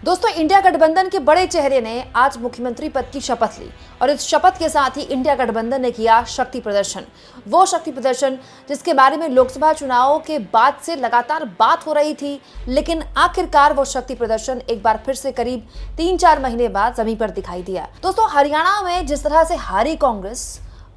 दोस्तों, इंडिया गठबंधन के बड़े चेहरे ने आज मुख्यमंत्री पद की शपथ ली और इस शपथ के साथ ही इंडिया गठबंधन ने किया शक्ति प्रदर्शन। वो शक्ति प्रदर्शन जिसके बारे में लोकसभा चुनाव के बाद से लगातार बात हो रही थी, लेकिन आखिरकार वो शक्ति प्रदर्शन एक बार फिर से करीब 3-4 महीने बाद जमीन पर दिखाई दिया। दोस्तों, हरियाणा में जिस तरह से हारी कांग्रेस,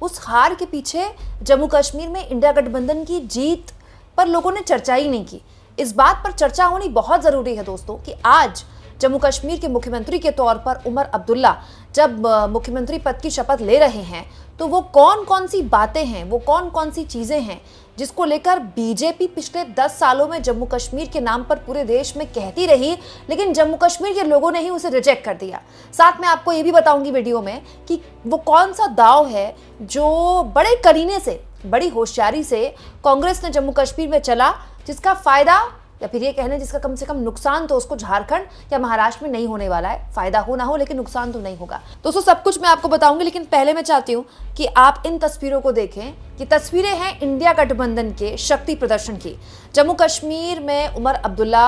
उस हार के पीछे जम्मू कश्मीर में इंडिया गठबंधन की जीत पर लोगों ने चर्चा ही नहीं की। इस बात पर चर्चा होनी बहुत जरूरी है दोस्तों कि आज जम्मू कश्मीर के मुख्यमंत्री के तौर पर उमर अब्दुल्ला जब मुख्यमंत्री पद की शपथ ले रहे हैं तो वो कौन कौन सी बातें हैं, वो कौन कौन सी चीजें हैं जिसको लेकर बीजेपी पिछले 10 सालों में जम्मू कश्मीर के नाम पर पूरे देश में कहती रही, लेकिन जम्मू कश्मीर के लोगों ने ही उसे रिजेक्ट कर दिया। साथ में आपको ये भी बताऊंगी वीडियो में कि वो कौन सा दाव है जो बड़े करीने से, बड़ी होशियारी से कांग्रेस ने जम्मू कश्मीर में चला, जिसका फायदा या फिर ये कहने जिसका कम से कम नुकसान तो उसको झारखंड या महाराष्ट्र में नहीं होने वाला है। फायदा हो ना हो, लेकिन नुकसान तो नहीं होगा। दोस्तों, सब कुछ मैं आपको बताऊंगी, लेकिन पहले मैं चाहती हूँ कि आप इन तस्वीरों को देखें कि तस्वीरें हैं इंडिया गठबंधन के शक्ति प्रदर्शन की। जम्मू कश्मीर में उमर अब्दुल्ला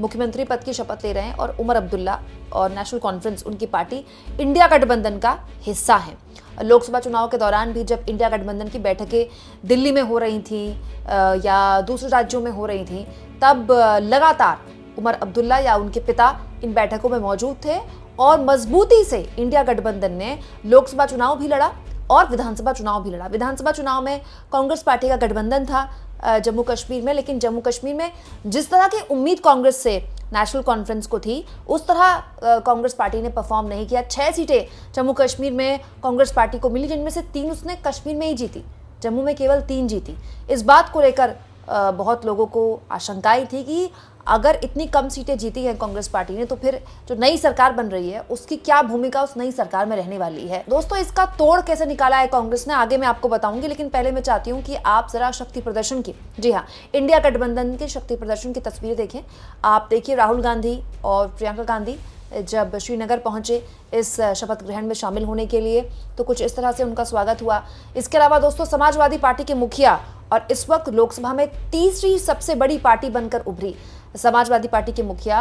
मुख्यमंत्री पद की शपथ ले रहे हैं और उमर अब्दुल्ला और नेशनल कॉन्फ्रेंस, उनकी पार्टी इंडिया गठबंधन का हिस्सा है। लोकसभा चुनाव के दौरान भी जब इंडिया गठबंधन की बैठकें दिल्ली में हो रही थी या दूसरे राज्यों में हो रही थी, तब लगातार उमर अब्दुल्ला या उनके पिता इन बैठकों में मौजूद थे और मजबूती से इंडिया गठबंधन ने लोकसभा चुनाव भी लड़ा और विधानसभा चुनाव भी लड़ा। विधानसभा चुनाव में कांग्रेस पार्टी का गठबंधन था जम्मू कश्मीर में, लेकिन जम्मू कश्मीर में जिस तरह की उम्मीद कांग्रेस से नेशनल कॉन्फ्रेंस को थी, उस तरह कांग्रेस पार्टी ने परफॉर्म नहीं किया। 6 सीटें जम्मू कश्मीर में कांग्रेस पार्टी को मिली, जिनमें से 3 उसने कश्मीर में ही जीती, जम्मू में केवल 3 जीती। इस बात को लेकर बहुत लोगों को आशंकाएं थी कि अगर इतनी कम सीटें जीती हैं कांग्रेस पार्टी ने, तो फिर जो नई सरकार बन रही है उसकी क्या भूमिका उस नई सरकार में रहने वाली है। दोस्तों, इसका तोड़ कैसे निकाला है कांग्रेस ने, आगे मैं आपको बताऊंगी, लेकिन पहले मैं चाहती हूं कि आप जरा शक्ति प्रदर्शन की, जी हाँ, इंडिया गठबंधन के शक्ति प्रदर्शन की तस्वीरें देखें। आप देखिए, राहुल गांधी और प्रियंका गांधी जब श्रीनगर पहुंचे इस शपथ ग्रहण में शामिल होने के लिए, तो कुछ इस तरह से उनका स्वागत हुआ। इसके अलावा दोस्तों, समाजवादी पार्टी के मुखिया और इस वक्त लोकसभा में तीसरी सबसे बड़ी पार्टी बनकर उभरी समाजवादी पार्टी के मुखिया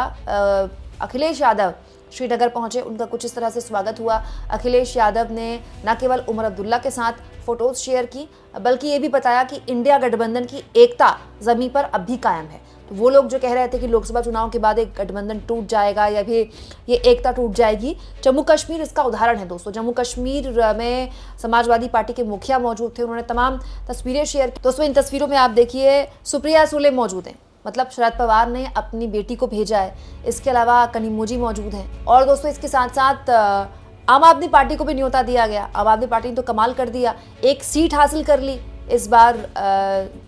अखिलेश यादव श्रीनगर पहुंचे, उनका कुछ इस तरह से स्वागत हुआ। अखिलेश यादव ने न केवल उमर अब्दुल्ला के साथ फोटोज शेयर की, बल्कि ये भी बताया कि इंडिया गठबंधन की एकता जमीन पर अब भी कायम है। तो वो लोग जो कह रहे थे कि लोकसभा चुनाव के बाद एक गठबंधन टूट जाएगा या फिर ये एकता टूट जाएगी, जम्मू कश्मीर इसका उदाहरण है। दोस्तों, जम्मू कश्मीर में समाजवादी पार्टी के मुखिया मौजूद थे, उन्होंने तमाम तस्वीरें शेयर की। दोस्तों, इन तस्वीरों में आप देखिए सुप्रिया सुले मौजूद हैं, मतलब शरद पवार ने अपनी बेटी को भेजा है। इसके अलावा कनिमोजी मौजूद हैं और दोस्तों इसके साथ साथ आम आदमी पार्टी को भी न्योता दिया गया। आम आदमी पार्टी ने तो कमाल कर दिया, 1 सीट हासिल कर ली इस बार।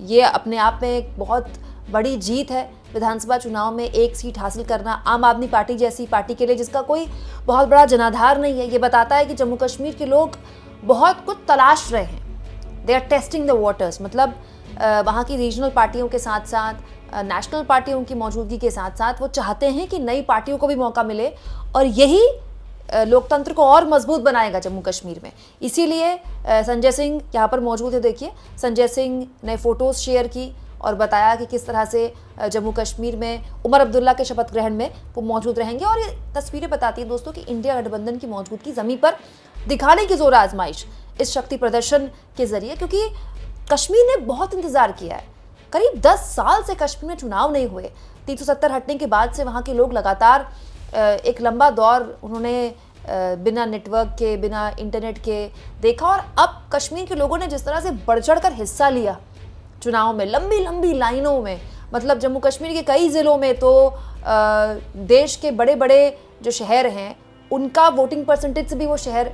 ये अपने आप में एक बहुत बड़ी जीत है। विधानसभा चुनाव में 1 सीट हासिल करना आम आदमी पार्टी जैसी पार्टी के लिए, जिसका कोई बहुत बड़ा जनाधार नहीं है, ये बताता है कि जम्मू कश्मीर के लोग बहुत कुछ तलाश रहे हैं। They are testing the waters, मतलब वहाँ की रीजनल पार्टियों के साथ साथ नेशनल पार्टियों की मौजूदगी के साथ साथ वो चाहते हैं कि नई पार्टियों को भी मौका मिले और यही लोकतंत्र को और मजबूत बनाएगा जम्मू कश्मीर में। इसीलिए संजय सिंह यहाँ पर मौजूद है। देखिए, संजय सिंह ने फोटोज शेयर की और बताया कि किस तरह से जम्मू कश्मीर में उमर अब्दुल्ला के शपथ ग्रहण में वो मौजूद रहेंगे। और ये तस्वीरें बताती हैं दोस्तों कि इंडिया गठबंधन की मौजूदगी जमीन पर दिखाने की जोर आजमाइश इस शक्ति प्रदर्शन के जरिए, क्योंकि कश्मीर ने बहुत इंतजार किया है। करीब 10 साल से कश्मीर में चुनाव नहीं हुए। 370 हटने के बाद से वहाँ के लोग लगातार एक लंबा दौर उन्होंने बिना नेटवर्क के, बिना इंटरनेट के देखा, और अब कश्मीर के लोगों ने जिस तरह से बढ़ चढ़ कर हिस्सा लिया चुनाव में, लंबी लंबी लाइनों में, मतलब जम्मू कश्मीर के कई ज़िलों में तो देश के बड़े बड़े जो शहर हैं उनका वोटिंग परसेंटेज से भी वो शहर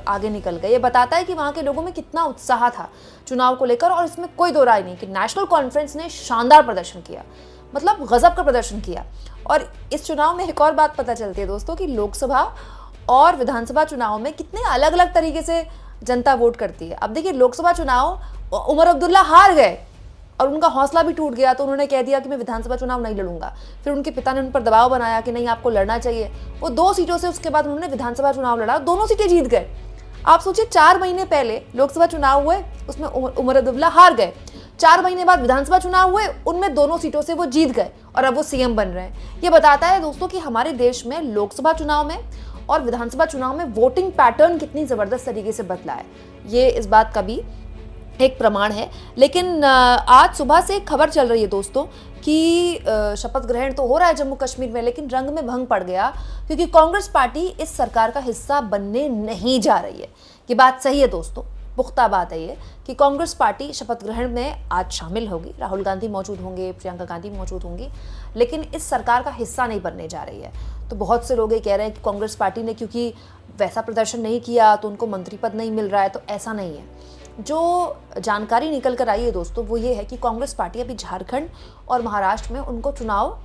आगे निकल गए। ये बताता है कि वहाँ के लोगों में कितना उत्साह था चुनाव को लेकर, और इसमें कोई दो राय नहीं कि नेशनल कॉन्फ्रेंस ने शानदार प्रदर्शन किया, मतलब गजब का प्रदर्शन किया। और इस चुनाव में एक और बात पता चलती है दोस्तों कि लोकसभा और विधानसभा चुनाव में कितने अलग अलग तरीके से जनता वोट करती है। अब देखिए, लोकसभा चुनाव उमर अब्दुल्ला हार गए और उनका हौसला भी टूट गया, तो उन्होंने कह दिया कि मैं विधानसभा चुनाव नहीं लड़ूंगा। फिर उनके पिता ने उन पर दबाव बनाया कि नहीं, आपको लड़ना चाहिए। वो 2 सीटों से उसके बाद उन्होंने विधानसभा चुनाव लड़ा, दोनों सीटें जीत गए। आप सोचिए, 4 महीने पहले लोकसभा चुनाव हुए, उसमें उमर अब्दुल्ला हार गए। 4 महीने बाद विधानसभा चुनाव हुए, उनमें दोनों सीटों से वो जीत गए और अब वो सीएम बन रहे हैं। ये बताता है दोस्तों कि हमारे देश में लोकसभा चुनाव में और विधानसभा चुनाव में वोटिंग पैटर्न कितनी जबरदस्त तरीके से बदला है, ये इस बात का भी एक प्रमाण है। लेकिन आज सुबह से एक खबर चल रही है दोस्तों कि शपथ ग्रहण तो हो रहा है जम्मू कश्मीर में, लेकिन रंग में भंग पड़ गया क्योंकि कांग्रेस पार्टी इस सरकार का हिस्सा बनने नहीं जा रही है। ये बात सही है दोस्तों, पुख्ता बात है ये कि कांग्रेस पार्टी शपथ ग्रहण में आज शामिल होगी, राहुल गांधी मौजूद होंगे, प्रियंका गांधी मौजूद होंगी, लेकिन इस सरकार का हिस्सा नहीं बनने जा रही है। तो बहुत से लोग ये कह रहे हैं कि कांग्रेस पार्टी ने क्योंकि वैसा प्रदर्शन नहीं किया तो उनको मंत्री पद नहीं मिल रहा है, तो ऐसा नहीं है। जो जानकारी निकल कर आई है दोस्तों वो ये है कि कांग्रेस पार्टी अभी झारखंड और महाराष्ट्र में उनको चुनाव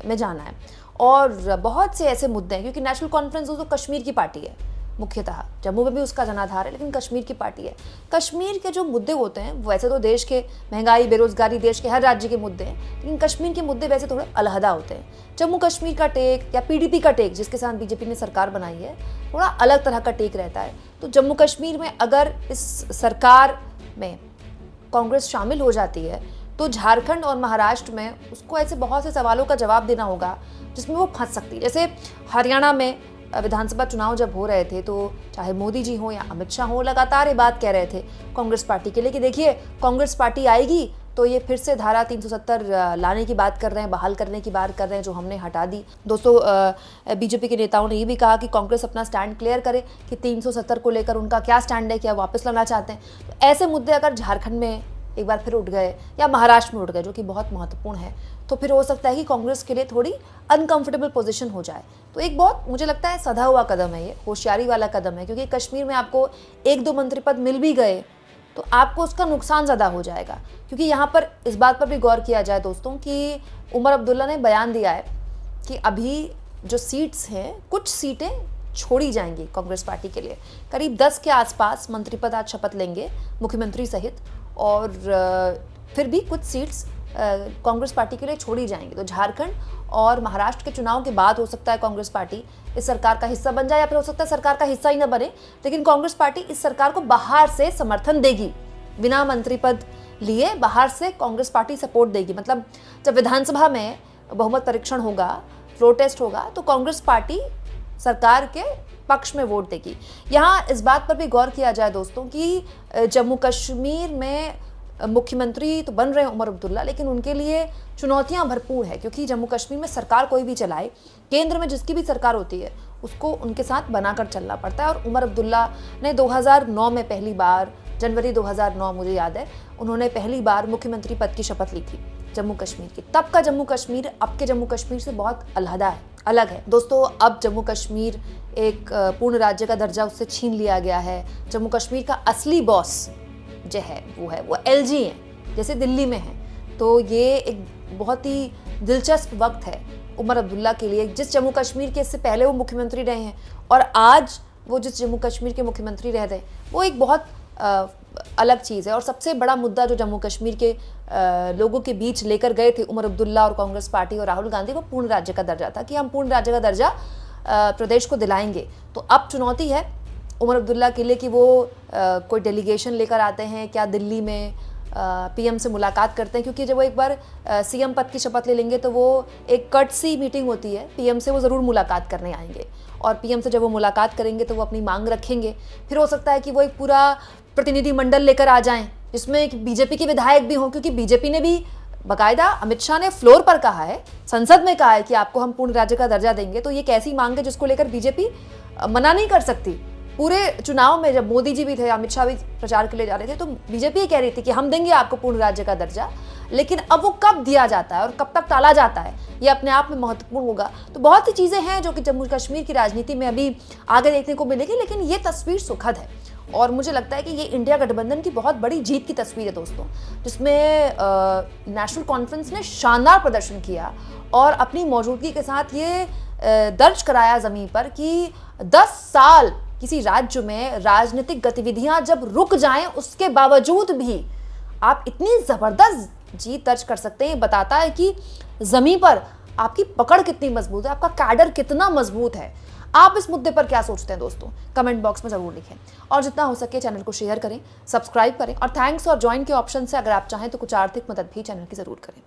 में जाना है और बहुत से ऐसे मुद्दे हैं क्योंकि नेशनल कॉन्फ्रेंस तो कश्मीर की पार्टी है, मुख्यतः जम्मू में भी उसका जनाधार है, लेकिन कश्मीर की पार्टी है। कश्मीर के जो मुद्दे होते हैं वैसे तो देश के महंगाई, बेरोजगारी, देश के हर राज्य के मुद्दे हैं, लेकिन कश्मीर के मुद्दे वैसे थोड़े अलहदा होते हैं। जम्मू कश्मीर का टेक या पीडीपी का टेक, जिसके साथ बीजेपी ने सरकार बनाई है, थोड़ा अलग तरह का टेक रहता है। तो जम्मू कश्मीर में अगर इस सरकार में कांग्रेस शामिल हो जाती है तो झारखंड और महाराष्ट्र में उसको ऐसे बहुत से सवालों का जवाब देना होगा जिसमें वो फंस सकती है। जैसे हरियाणा में विधानसभा चुनाव जब हो रहे थे तो चाहे मोदी जी हो या अमित शाह हो, लगातार ये बात कह रहे थे कांग्रेस पार्टी के लिए कि देखिए कांग्रेस पार्टी आएगी तो ये फिर से धारा 370 लाने की बात कर रहे हैं, बहाल करने की बात कर रहे हैं जो हमने हटा दी। दोस्तों बीजेपी के नेताओं ने ये भी कहा कि कांग्रेस अपना स्टैंड क्लियर करे कि 370 को लेकर उनका क्या स्टैंड है, क्या वापस लाना चाहते हैं। तो ऐसे मुद्दे अगर झारखंड में एक बार फिर उठ गए या महाराष्ट्र में उठ गए, जो कि बहुत महत्वपूर्ण है, तो फिर हो सकता है कि कांग्रेस के लिए थोड़ी अनकंफर्टेबल पोजीशन हो जाए। तो एक बहुत मुझे लगता है सधा हुआ कदम है, ये होशियारी वाला कदम है, क्योंकि कश्मीर में आपको 1-2 मंत्री पद मिल भी गए तो आपको उसका नुकसान ज़्यादा हो जाएगा। क्योंकि यहाँ पर इस बात पर भी गौर किया जाए दोस्तों कि उमर अब्दुल्ला ने बयान दिया है कि अभी जो सीट्स हैं, कुछ सीटें छोड़ी जाएंगी कांग्रेस पार्टी के लिए। करीब 10 के आसपास मंत्री पद आज शपथ लेंगे मुख्यमंत्री सहित, और फिर भी कुछ सीट्स कांग्रेस पार्टी के लिए छोड़ी जाएंगी। तो झारखंड और महाराष्ट्र के चुनाव के बाद हो सकता है कांग्रेस पार्टी इस सरकार का हिस्सा बन जाए, या फिर हो सकता है सरकार का हिस्सा ही न बने, लेकिन कांग्रेस पार्टी इस सरकार को बाहर से समर्थन देगी, बिना मंत्री पद लिए बाहर से कांग्रेस पार्टी सपोर्ट देगी। मतलब जब विधानसभा में बहुमत परीक्षण होगा, फ्लोर टेस्ट होगा, तो कांग्रेस पार्टी सरकार के पक्ष में वोट देगी। यहाँ इस बात पर भी गौर किया जाए दोस्तों कि जम्मू कश्मीर में मुख्यमंत्री तो बन रहे हैं उमर अब्दुल्ला, लेकिन उनके लिए चुनौतियां भरपूर है, क्योंकि जम्मू कश्मीर में सरकार कोई भी चलाए, केंद्र में जिसकी भी सरकार होती है उसको उनके साथ बनाकर चलना पड़ता है। और उमर अब्दुल्ला ने 2009 में पहली बार, जनवरी 2009 मुझे याद है, उन्होंने पहली बार मुख्यमंत्री पद की शपथ ली थी जम्मू कश्मीर की। तब का जम्मू कश्मीर अब के जम्मू कश्मीर से बहुत अलहदा है, अलग है दोस्तों। अब जम्मू कश्मीर एक पूर्ण राज्य का दर्जा उससे छीन लिया गया है। जम्मू कश्मीर का असली बॉस जो है वो एलजी है, जैसे दिल्ली में है। तो ये एक बहुत ही दिलचस्प वक्त है उमर अब्दुल्ला के लिए, जिस जम्मू कश्मीर के इससे पहले वो मुख्यमंत्री रहे हैं और आज वो जिस जम्मू कश्मीर के मुख्यमंत्री रह रहे हैं, वो एक बहुत अलग चीज़ है। और सबसे बड़ा मुद्दा जो जम्मू कश्मीर के लोगों के बीच लेकर गए थे उमर अब्दुल्ला और कांग्रेस पार्टी और राहुल गांधी, वो पूर्ण राज्य का दर्जा था कि हम पूर्ण राज्य का दर्जा प्रदेश को दिलाएंगे। तो अब चुनौती है उमर अब्दुल्ला के लिए कि वो कोई डेलीगेशन लेकर आते हैं क्या दिल्ली में, पीएम से मुलाकात करते हैं, क्योंकि जब वो एक बार सीएम पद की शपथ ले लेंगे तो वो एक कर्टसी मीटिंग होती है, पीएम से वो ज़रूर मुलाकात करने आएंगे। और पीएम से जब वो मुलाकात करेंगे तो वो अपनी मांग रखेंगे। फिर हो सकता है कि वो एक पूरा प्रतिनिधिमंडल लेकर आ जाएं जिसमें एक बीजेपी के विधायक भी हों, क्योंकि बीजेपी ने भी बाकायदा, अमित शाह ने फ्लोर पर कहा है, संसद में कहा है कि आपको हम पूर्ण राज्य का दर्जा देंगे। तो ये एक ऐसी मांग है जिसको लेकर बीजेपी मना नहीं कर सकती। पूरे चुनाव में जब मोदी जी भी थे, अमित शाह भी प्रचार के लिए जा रहे थे, तो बीजेपी ये कह रही थी कि हम देंगे आपको पूर्ण राज्य का दर्जा, लेकिन अब वो कब दिया जाता है और कब तक टाला जाता है ये अपने आप में महत्वपूर्ण होगा। तो बहुत सी चीज़ें हैं जो कि जम्मू कश्मीर की राजनीति में अभी आगे देखने को मिलेगी, लेकिन ये तस्वीर सुखद है और मुझे लगता है कि ये इंडिया गठबंधन की बहुत बड़ी जीत की तस्वीर है दोस्तों, जिसमें नेशनल कॉन्फ्रेंस ने शानदार प्रदर्शन किया और अपनी मौजूदगी के साथ ये दर्ज कराया ज़मीन पर कि 10 साल किसी राज्य में राजनीतिक गतिविधियां जब रुक जाएं, उसके बावजूद भी आप इतनी ज़बरदस्त जीत दर्ज कर सकते हैं। बताता है कि ज़मीन पर आपकी पकड़ कितनी मजबूत है, आपका कैडर कितना मजबूत है। आप इस मुद्दे पर क्या सोचते हैं दोस्तों, कमेंट बॉक्स में जरूर लिखें। और जितना हो सके चैनल को शेयर करें, सब्सक्राइब करें और थैंक्स और ज्वाइन के ऑप्शन से अगर आप चाहें तो कुछ आर्थिक मदद भी चैनल की जरूर करें।